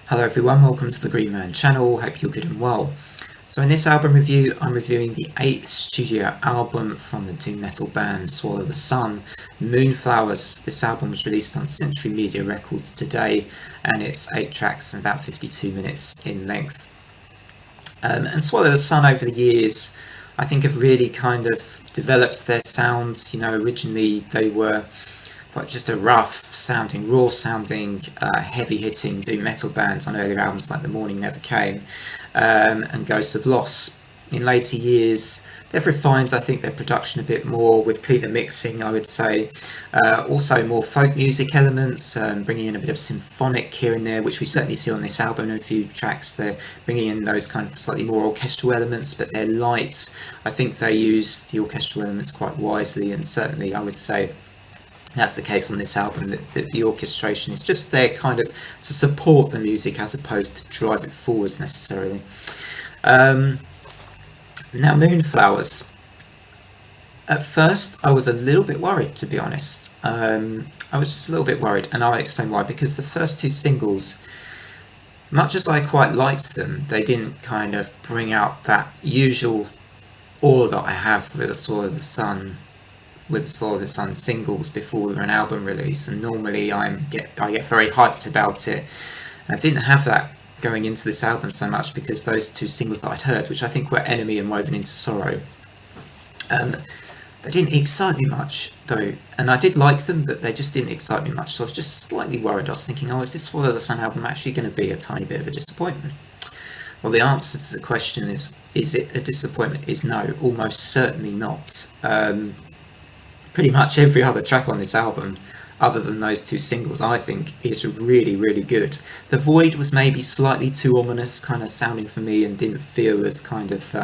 Hello everyone, welcome to the Green Man channel, hope you're good and well. So in this album review, I'm reviewing the 8th studio album from the doom metal band Swallow the Sun, Moonflowers. This album was released on Century Media Records today, and it's 8 tracks and about 52 minutes in length. And Swallow the Sun over the years, I think have really kind of developed their sound. Originally they were quite just a rough sounding, raw sounding, heavy hitting doom metal bands on earlier albums like The Morning Never Came and Ghosts of Loss. In later years they've refined, I think, their production a bit more with cleaner mixing, I would say. Also more folk music elements, bringing in a bit of symphonic here and there, which we certainly see on this album in a few tracks. They're bringing in those kind of slightly more orchestral elements, but they're light. I think they use the orchestral elements quite wisely, and certainly I would say that's the case on this album, that the orchestration is just there kind of to support the music as opposed to drive it forwards necessarily. Now, Moonflowers. At first I was a little bit worried, to be honest. I was just a little bit worried, and I'll explain why. Because the first two singles, much as I quite liked them, they didn't kind of bring out that usual awe that I have with the Swallow the Sun singles before an album release, and normally I get very hyped about it. And I didn't have that going into this album so much, because those two singles that I'd heard, which I think were Enemy and Woven into Sorrow, they didn't excite me much though, and I did like them, but they just didn't excite me much, so I was just slightly worried. I was thinking, is this Swallow the Sun album actually going to be a tiny bit of a disappointment? Well, the answer to the question is it a disappointment? Is no, almost certainly not. Pretty much every other track on this album, other than those two singles, I think is really, really good. The Void was maybe slightly too ominous kind of sounding for me, and didn't feel as kind of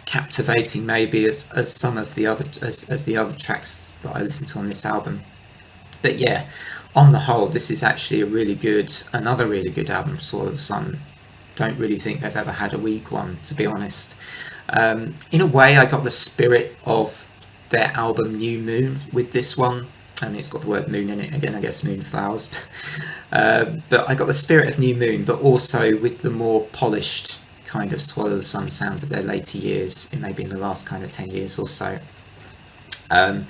captivating maybe as some of the other as the other tracks that I listened to on this album. But yeah, on the whole, this is actually another really good album for Swallow the Sun. Don't really think they've ever had a weak one, to be honest. In a way, I got the spirit of their album New Moon with this one, and it's got the word moon in it again, I guess Moonflowers. But I got the spirit of New Moon, but also with the more polished kind of Swallow the Sun sound of their later years, maybe in the last kind of 10 years or so. And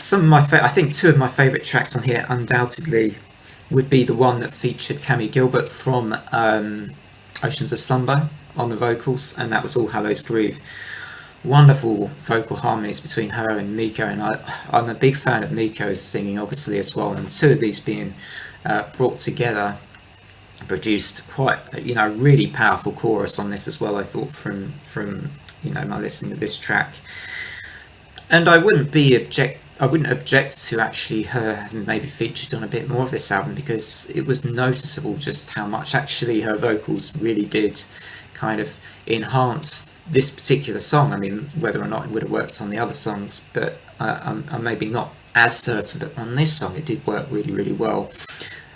some of my I think two of my favourite tracks on here undoubtedly would be the one that featured Cammy Gilbert from Oceans of Slumber on the vocals, and that was All Hallows Groove. Wonderful vocal harmonies between her and Miko, and I'm a big fan of Miko's singing obviously as well, and two of these being brought together produced quite really powerful chorus on this as well, I thought, from my listening to this track. And I wouldn't object to actually her having maybe featured on a bit more of this album, because it was noticeable just how much actually her vocals really did kind of enhance this particular song. I mean, whether or not it would have worked on the other songs, but I'm maybe not as certain, but on this song it did work really, really well.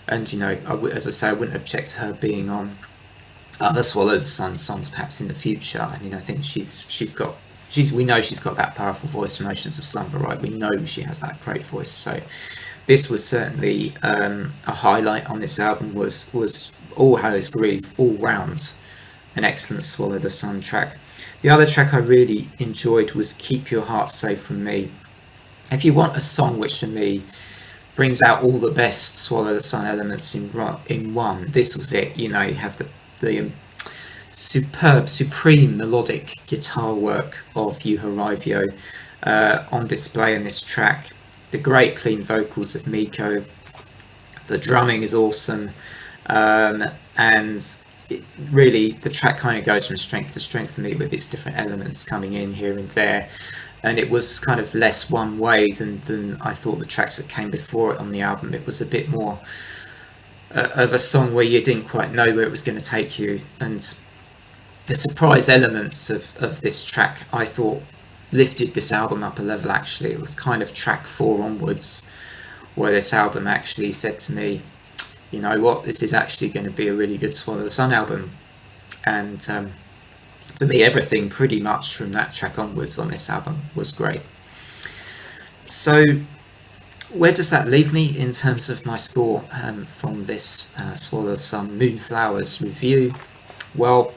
And as I say, I wouldn't object to her being on other Swallow the Sun songs perhaps in the future. I mean, I think we know she's got that powerful voice from Oceans of Slumber, right? We know she has that great voice. So this was certainly a highlight on this album, was All Hallows Groove, all round an excellent Swallow the Sun track. The other track I really enjoyed was Keep Your Heart Safe From Me. If you want a song which for me brings out all the best Swallow the Sun elements in one, this was it. You have the superb, supreme melodic guitar work of Juha Raivio on display in this track, the great clean vocals of Miko, the drumming is awesome, and really the track kind of goes from strength to strength for me, with its different elements coming in here and there, and it was kind of less one way than I thought the tracks that came before it on the album. It was a bit more of a song where you didn't quite know where it was going to take you, and the surprise elements of this track I thought lifted this album up a level. Actually, it was kind of track 4 onwards where this album actually said to me, you know what, this is actually going to be a really good Swallow the Sun album. And for me, everything pretty much from that track onwards on this album was great. So where does that leave me in terms of my score from this Swallow the Sun Moonflowers review? Well,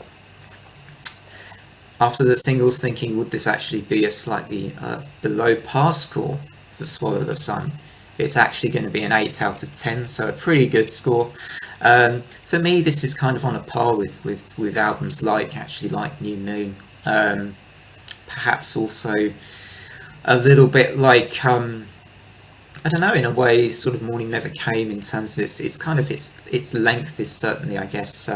after the singles, thinking would this actually be a slightly below par score for Swallow the Sun? It's actually going to be an 8 out of 10, so a pretty good score. For me, this is kind of on a par with albums like New Moon. Perhaps also a little bit like, I don't know, in a way, sort of Morning Never Came in terms of its length is certainly, I guess,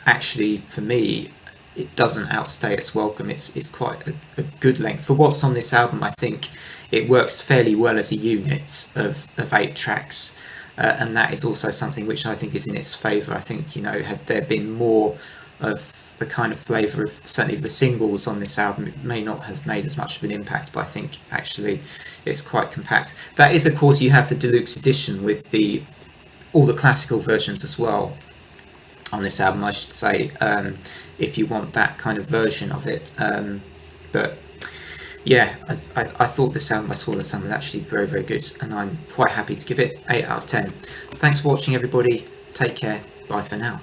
actually for me, it doesn't outstay its welcome. It's quite a good length for what's on this album. I think it works fairly well as a unit of 8 tracks, and that is also something which I think is in its favour. I think, had there been more of the kind of flavour of certainly the singles on this album, it may not have made as much of an impact, but I think actually it's quite compact. That is, of course, you have the deluxe edition with all the classical versions as well on this album, I should say, if you want that kind of version of it. But yeah, I thought this album by Swallow the Sun was actually very, very good, and I'm quite happy to give it 8 out of 10. Thanks for watching, everybody. Take care. Bye for now.